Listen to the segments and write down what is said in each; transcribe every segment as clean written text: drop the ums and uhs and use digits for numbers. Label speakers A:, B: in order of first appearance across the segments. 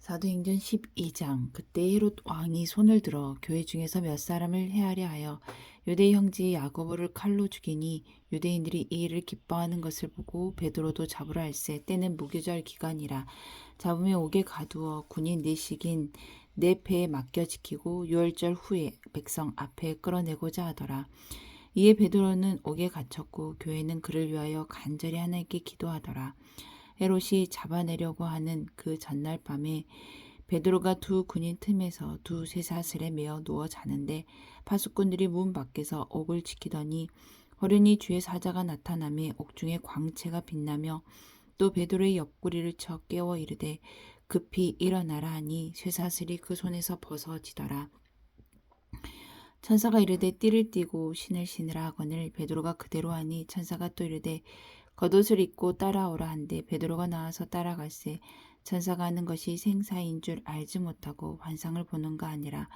A: 사도행전 12장. 그때 헤롯 왕이 손을 들어 교회 중에서 몇 사람을 해하려 하여 유대 형제 야고보를 칼로 죽이니 유대인들이 이 일을 기뻐하는 것을 보고 베드로도 잡으라 할세. 때는 무교절 기간이라. 잡으며 옥에 가두어 군인 네식인 네 패에 맡겨 지키고 유월절 후에 백성 앞에 끌어내고자 하더라. 이에 베드로는 옥에 갇혔고 교회는 그를 위하여 간절히 하나님께 기도하더라. 헤롯이 잡아내려고 하는 그 전날 밤에 베드로가 두 군인 틈에서 두 쇠사슬에 매어 누워 자는데 파수꾼들이 문 밖에서 옥을 지키더니 호련히 주의 사자가 나타나며 옥중에 광채가 빛나며 또 베드로의 옆구리를 쳐 깨워 이르되 급히 일어나라 하니 쇠사슬이 그 손에서 벗어지더라. 천사가 이르되 띠를 띠고 신을 신으라 하거늘 베드로가 그대로 하니 천사가 또 이르되 겉옷을 입고 따라오라 한데 베드로가 나와서 따라갈새 천사가 하는 것이 생사인 줄 알지 못하고 환상을 보는가 아니라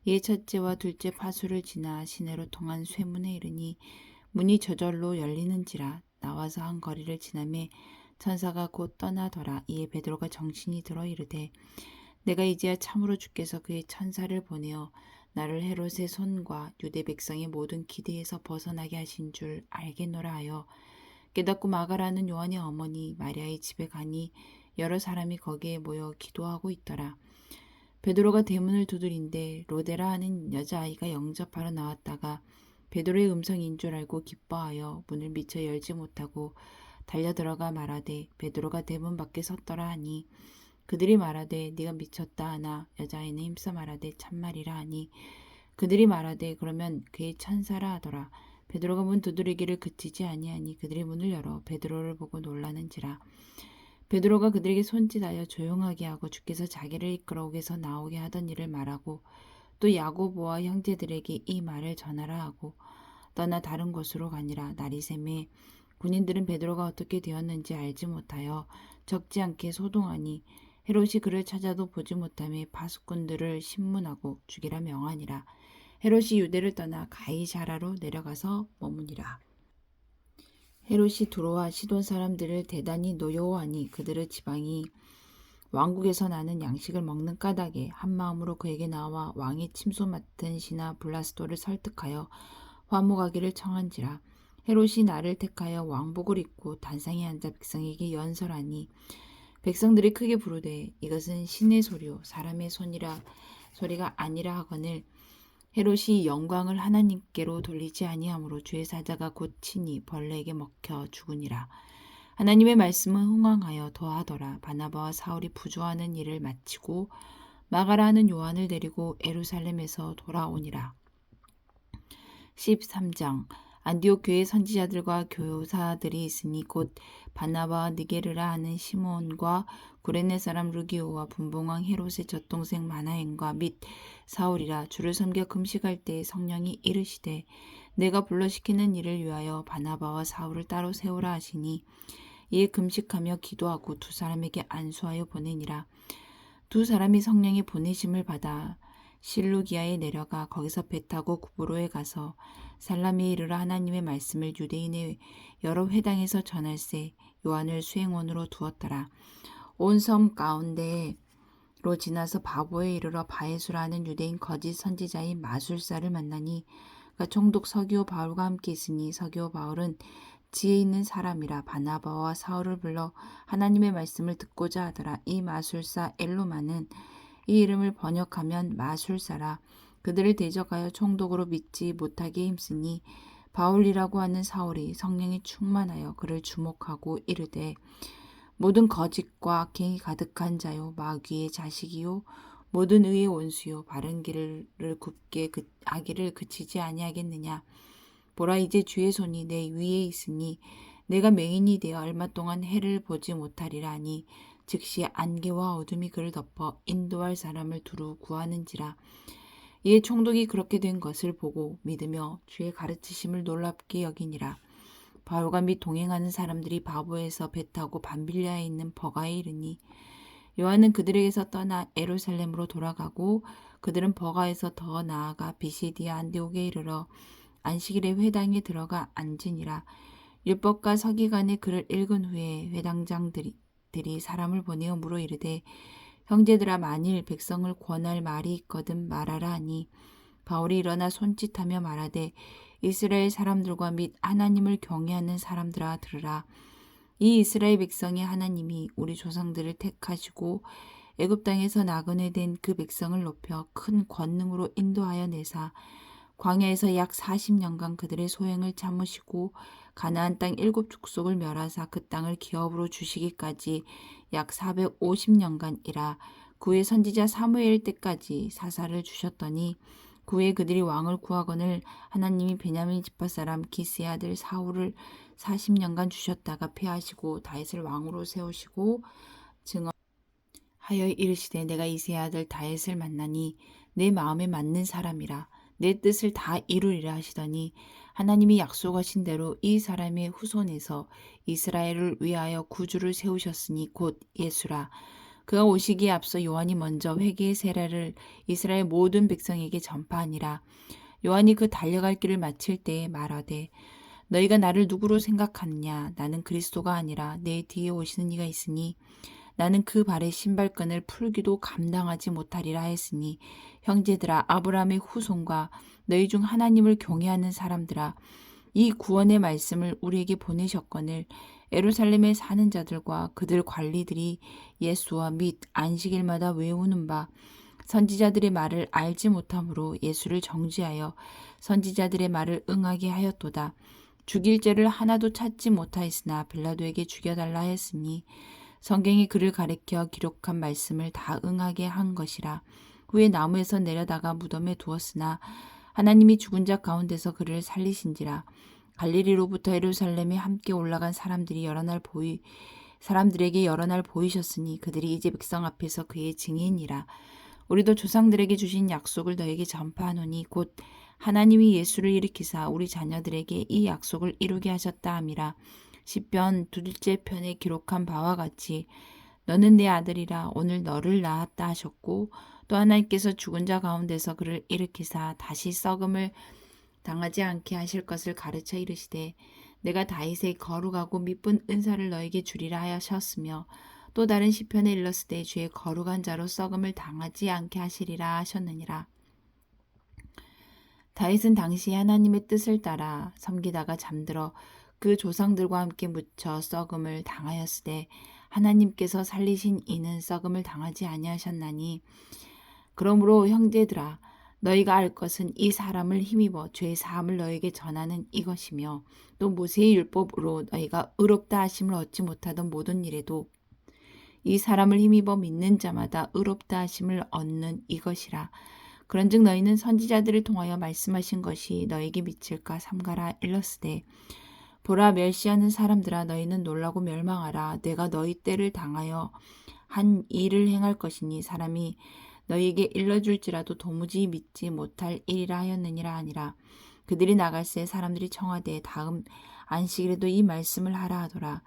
A: 이에 첫째와 둘째 파수를 지나 시내로 통한 쇠문에 이르니 문이 저절로 열리는지라 나와서 한 거리를 지나매 천사가 곧 떠나더라. 이에 베드로가 정신이 들어 이르되 내가 이제야 참으로 주께서 그의 천사를 보내어 나를 헤롯의 손과 유대 백성의 모든 기대에서 벗어나게 하신 줄 알겠노라 하여 깨닫고 마가라는 요한의 어머니 마리아의 집에 가니 여러 사람이 거기에 모여 기도하고 있더라. 베드로가 대문을 두드린데 로데라 하는 여자아이가 영접하러 나왔다가 베드로의 음성인 줄 알고 기뻐하여 문을 미처 열지 못하고 달려들어가 말하되 베드로가 대문 밖에 섰더라 하니 그들이 말하되 네가 미쳤다 하나 여자아이는 힘써 말하되 참말이라 하니 그들이 말하되 그러면 그의 천사라 하더라. 베드로가 문 두드리기를 그치지 아니하니 그들이 문을 열어 베드로를 보고 놀라는지라. 베드로가 그들에게 손짓하여 조용하게 하고 주께서 자기를 이끌어 옥에서 나오게 하던 일을 말하고 또 야고보와 형제들에게 이 말을 전하라 하고 떠나 다른 곳으로 가니라. 날이 새매 군인들은 베드로가 어떻게 되었는지 알지 못하여 적지 않게 소동하니 헤롯이 그를 찾아도 보지 못하며 파수꾼들을 신문하고 죽이라 명하니라. 헤롯이 유대를 떠나 가이사라로 내려가서 머무니라. 헤롯이 두로와 시돈 사람들을 대단히 노여워하니 그들의 지방이 왕국에서 나는 양식을 먹는 까닭에 한마음으로 그에게 나와 왕의 침소 맡은 신하 블라스도를 설득하여 화목하기를 청한지라. 헤롯이 나를 택하여 왕복을 입고 단상에 앉아 백성에게 연설하니 백성들이 크게 부르되 이것은 신의 소리요 사람의 소리가 아니라 하거늘 헤롯이 영광을 하나님께로 돌리지 아니하므로 주의 사자가 곧 친히 벌레에게 먹혀 죽으니라. 하나님의 말씀은 흥왕하여 더하더라. 바나바와 사울이 부조하는 일을 마치고 마가라 하는 요한을 데리고 예루살렘에서 돌아오니라. 13장. 안디옥 교회 선지자들과 교사들이 있으니 곧 바나바와 느게르라 하는 시몬과 구레네 사람 루기오와 분봉왕 헤롯의 젖동생 마나엔과 및 사울이라. 주를 섬겨 금식할 때에 성령이 이르시되 내가 불러시키는 일을 위하여 바나바와 사울을 따로 세우라 하시니 이에 금식하며 기도하고 두 사람에게 안수하여 보내니라. 두 사람이 성령의 보내심을 받아 실루기아에 내려가 거기서 배 타고 구브로에 가서 살라미에 이르러 하나님의 말씀을 유대인의 여러 회당에서 전할세 요한을 수행원으로 두었더라. 온 섬 가운데로 지나서 바보에 이르러 바에수라는 유대인 거짓 선지자인 마술사를 만나니 그가 총독 서기오 바울과 함께 있으니 서기오 바울은 지혜 있는 사람이라. 바나바와 사울을 불러 하나님의 말씀을 듣고자 하더라. 이 마술사 엘로마는 이 이름을 번역하면 마술사라. 그들을 대적하여 총독으로 믿지 못하게 힘쓰니 바울이라고 하는 사울이 성령이 충만하여 그를 주목하고 이르되 모든 거짓과 악행이 가득한 자요 마귀의 자식이요 모든 의의 원수요 바른 길을 굽게 악의를 그치지 아니하겠느냐. 보라 이제 주의 손이 내 위에 있으니 내가 맹인이 되어 얼마 동안 해를 보지 못하리라 하니 즉시 안개와 어둠이 그를 덮어 인도할 사람을 두루 구하는지라. 이에 총독이 그렇게 된 것을 보고 믿으며 주의 가르치심을 놀랍게 여기니라. 바울과 및 동행하는 사람들이 바보에서 배 타고 밤빌리아에 있는 버가에 이르니 요한은 그들에게서 떠나 예루살렘으로 돌아가고 그들은 버가에서 더 나아가 비시디아 안디옥에 이르러 안식일에 회당에 들어가 앉으니라. 율법과 서기관의 글을 읽은 후에 회당장들이 사람을 보내어 물어 이르되 형제들아 만일 백성을 권할 말이 있거든 말하라 하니 바울이 일어나 손짓하며 말하되 이스라엘 사람들과 및 하나님을 경외하는 사람들아 들으라. 이 이스라엘 백성이 하나님이 우리 조상들을 택하시고 애굽 땅에서 나그네 된 그 백성을 높여 큰 권능으로 인도하여 내사 광야에서 약 40년간 그들의 소행을 참으시고 가나안 땅 7족속을 멸하사 그 땅을 기업으로 주시기까지 약 450년간이라. 그의 선지자 사무엘 때까지 사사를 주셨더니 그의 그들이 왕을 구하거늘 하나님이 베냐민 지파 사람 기스의 아들 사울을 40년간 주셨다가 패하시고 다윗을 왕으로 세우시고 증언하여 이르시되 내가 이새의 아들 다윗을 만나니 내 마음에 맞는 사람이라 내 뜻을 다 이루리라 하시더니 하나님이 약속하신 대로 이 사람의 후손에서 이스라엘을 위하여 구주를 세우셨으니 곧 예수라. 그가 오시기에 앞서 요한이 먼저 회개의 세례를 이스라엘 모든 백성에게 전파하니라. 요한이 그 달려갈 길을 마칠 때에 말하되 너희가 나를 누구로 생각하느냐? 나는 그리스도가 아니라 내 뒤에 오시는 이가 있으니 나는 그 발의 신발끈을 풀기도 감당하지 못하리라 했으니 형제들아 아브라함의 후손과 너희 중 하나님을 경외하는 사람들아 이 구원의 말씀을 우리에게 보내셨거늘 예루살렘에 사는 자들과 그들 관리들이 예수와 및 안식일마다 외우는 바 선지자들의 말을 알지 못함으로 예수를 정죄하여 선지자들의 말을 응하게 하였도다. 죽일 죄를 하나도 찾지 못하였으나 빌라도에게 죽여달라 했으니 성경이 그를 가리켜 기록한 말씀을 다 응하게 한 것이라. 후에 나무에서 내려다가 무덤에 두었으나 하나님이 죽은 자 가운데서 그를 살리신지라. 갈릴리로부터 예루살렘에 함께 올라간 사람들에게 여러 날 보이셨으니 그들이 이제 백성 앞에서 그의 증인이라. 우리도 조상들에게 주신 약속을 너에게 전파하노니 곧 하나님이 예수를 일으키사 우리 자녀들에게 이 약속을 이루게 하셨다 함이라. 시편 2째 편에 기록한 바와 같이 너는 내 아들이라 오늘 너를 낳았다 하셨고 또 하나님께서 죽은 자 가운데서 그를 일으키사 다시 썩음을 당하지 않게 하실 것을 가르쳐 이르시되 내가 다윗의 거룩하고 미쁜 은사를 너에게 주리라 하셨으며 또 다른 시편에 일렀으되 주의 거룩한 자로 썩음을 당하지 않게 하시리라 하셨느니라. 다윗은 당시 하나님의 뜻을 따라 섬기다가 잠들어 그 조상들과 함께 묻혀 썩음을 당하였으되 하나님께서 살리신 이는 썩음을 당하지 아니하셨나니 그러므로 형제들아 너희가 알 것은 이 사람을 힘입어 죄 사함을 너에게 전하는 이것이며 또 모세의 율법으로 너희가 의롭다 하심을 얻지 못하던 모든 일에도 이 사람을 힘입어 믿는 자마다 의롭다 하심을 얻는 이것이라. 그런즉 너희는 선지자들을 통하여 말씀하신 것이 너에게 미칠까 삼가라 일렀으되 보라 멸시하는 사람들아 너희는 놀라고 멸망하라. 내가 너희 때를 당하여 한 일을 행할 것이니 사람이 너희에게 일러줄지라도 도무지 믿지 못할 일이라 하였느니라 하니라. 그들이 나갈새 사람들이 청하되 다음 안식일에도 이 말씀을 하라 하더라.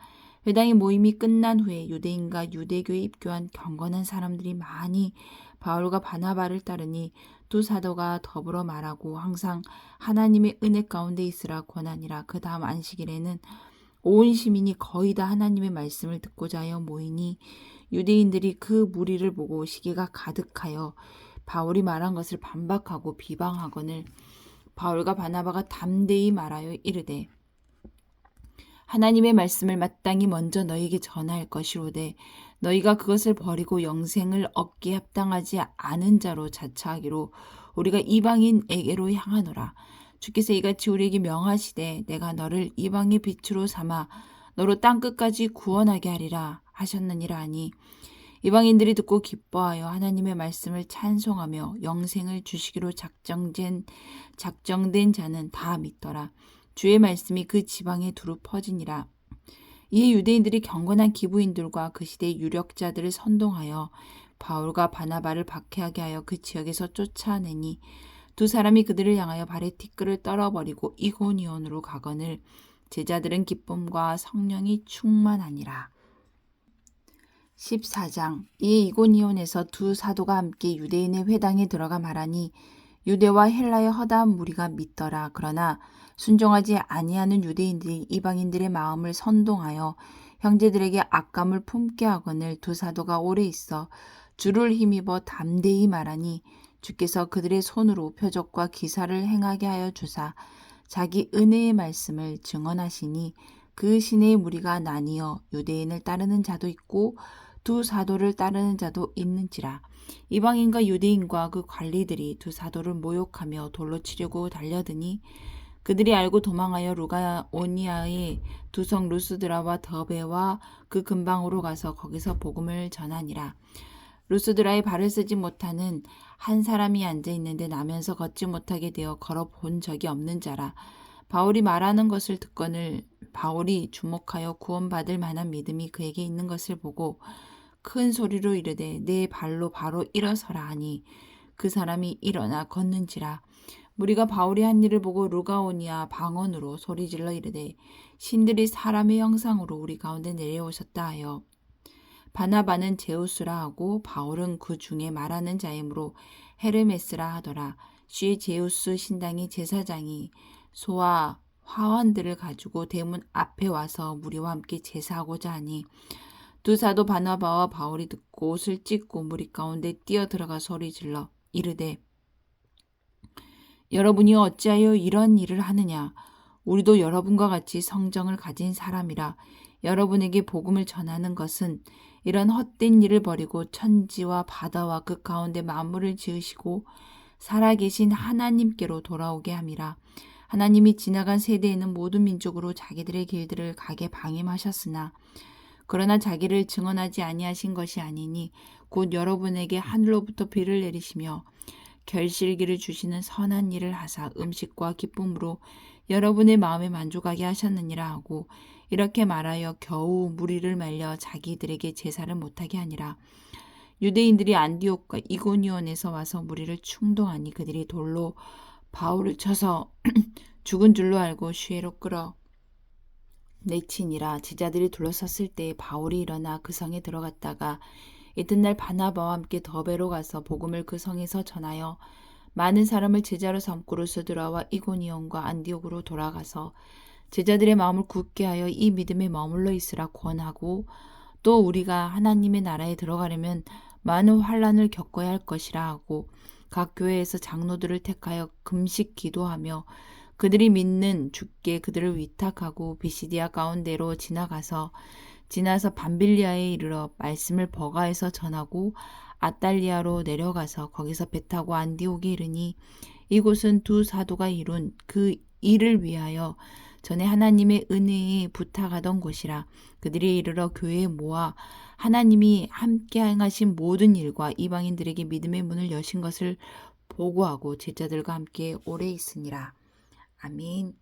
A: 회당의 모임이 끝난 후에 유대인과 유대교에 입교한 경건한 사람들이 많이 바울과 바나바를 따르니 두 사도가 더불어 말하고 항상 하나님의 은혜 가운데 있으라 권하니라. 그 다음 안식일에는 온 시민이 거의 다 하나님의 말씀을 듣고자 하여 모이니 유대인들이 그 무리를 보고 시기가 가득하여 바울이 말한 것을 반박하고 비방하거늘 바울과 바나바가 담대히 말하여 이르되 하나님의 말씀을 마땅히 먼저 너희에게 전할 것이로되 너희가 그것을 버리고 영생을 얻기에 합당하지 않은 자로 자처하기로 우리가 이방인에게로 향하노라. 주께서 이같이 우리에게 명하시되 내가 너를 이방의 빛으로 삼아 너로 땅끝까지 구원하게 하리라 하셨느니라 하니 이방인들이 듣고 기뻐하여 하나님의 말씀을 찬송하며 영생을 주시기로 작정된 자는 다 믿더라. 주의 말씀이 그 지방에 두루 퍼지니라. 이에 유대인들이 경건한 기부인들과 그 시대의 유력자들을 선동하여 바울과 바나바를 박해하게 하여 그 지역에서 쫓아내니 두 사람이 그들을 향하여 발에 티끌을 떨어버리고 이고니온으로 가거늘 제자들은 기쁨과 성령이 충만하니라. 14장. 이에 이고니온에서 두 사도가 함께 유대인의 회당에 들어가 말하니 유대와 헬라의 허다한 무리가 믿더라. 그러나 순종하지 아니하는 유대인들이 이방인들의 마음을 선동하여 형제들에게 악감을 품게 하거늘 두 사도가 오래 있어 주를 힘입어 담대히 말하니 주께서 그들의 손으로 표적과 기사를 행하게 하여 주사 자기 은혜의 말씀을 증언하시니 그 시내의 무리가 나뉘어 유대인을 따르는 자도 있고 두 사도를 따르는 자도 있는지라. 이방인과 유대인과 그 관리들이 두 사도를 모욕하며 돌로 치려고 달려드니 그들이 알고 도망하여 루가오니아의 두 성 루스드라와 더베와 그 근방으로 가서 거기서 복음을 전하니라. 루스드라에 발을 쓰지 못하는 한 사람이 앉아 있는데 나면서 걷지 못하게 되어 걸어 본 적이 없는 자라. 바울이 말하는 것을 듣거늘 바울이 주목하여 구원받을 만한 믿음이 그에게 있는 것을 보고 큰 소리로 이르되 내 발로 바로 일어서라 하니 그 사람이 일어나 걷는지라. 무리가 바울이 한 일을 보고 루가오니아 방언으로 소리질러 이르되 신들이 사람의 형상으로 우리 가운데 내려오셨다 하여 바나바는 제우스라 하고 바울은 그 중에 말하는 자이므로 헤르메스라 하더라. 쉬 제우스 신당의 제사장이 소와 화환들을 가지고 대문 앞에 와서 무리와 함께 제사하고자 하니 두 사도 바나바와 바울이 듣고 옷을 찢고 무리 가운데 뛰어들어가 소리질러 이르되 여러분이 어찌하여 이런 일을 하느냐? 우리도 여러분과 같이 성정을 가진 사람이라 여러분에게 복음을 전하는 것은 이런 헛된 일을 버리고 천지와 바다와 그 가운데 만물을 지으시고 살아계신 하나님께로 돌아오게 함이라. 하나님이 지나간 세대에는 모든 민족으로 자기들의 길들을 가게 방임하셨으나 그러나 자기를 증언하지 아니하신 것이 아니니 곧 여러분에게 하늘로부터 비를 내리시며 결실기를 주시는 선한 일을 하사 음식과 기쁨으로 여러분의 마음에 만족하게 하셨느니라 하고 이렇게 말하여 겨우 무리를 말려 자기들에게 제사를 못하게 하니라. 유대인들이 안디옥과 이고니온에서 와서 무리를 충동하니 그들이 돌로 바울을 쳐서 죽은 줄로 알고 쉬에로 끌어 내치니라. 제자들이 둘러섰을 때 바울이 일어나 그 성에 들어갔다가 이튿날 바나바와 함께 더베로 가서 복음을 그 성에서 전하여 많은 사람을 제자로 삼고 루스드라와 이고니온과 안디옥으로 돌아가서 제자들의 마음을 굳게 하여 이 믿음에 머물러 있으라 권하고 또 우리가 하나님의 나라에 들어가려면 많은 환난을 겪어야 할 것이라 하고 각 교회에서 장로들을 택하여 금식 기도하며 그들이 믿는 주께 그들을 위탁하고 비시디아 가운데로 지나서 밤빌리아에 이르러 말씀을 버가에서 전하고 아달리아로 내려가서 거기서 배 타고 안디옥에 이르니 이곳은 두 사도가 이룬 그 일을 위하여 전에 하나님의 은혜에 부탁하던 곳이라. 그들이 이르러 교회에 모아 하나님이 함께 행하신 모든 일과 이방인들에게 믿음의 문을 여신 것을 보고하고 제자들과 함께 오래 있으니라. 아멘.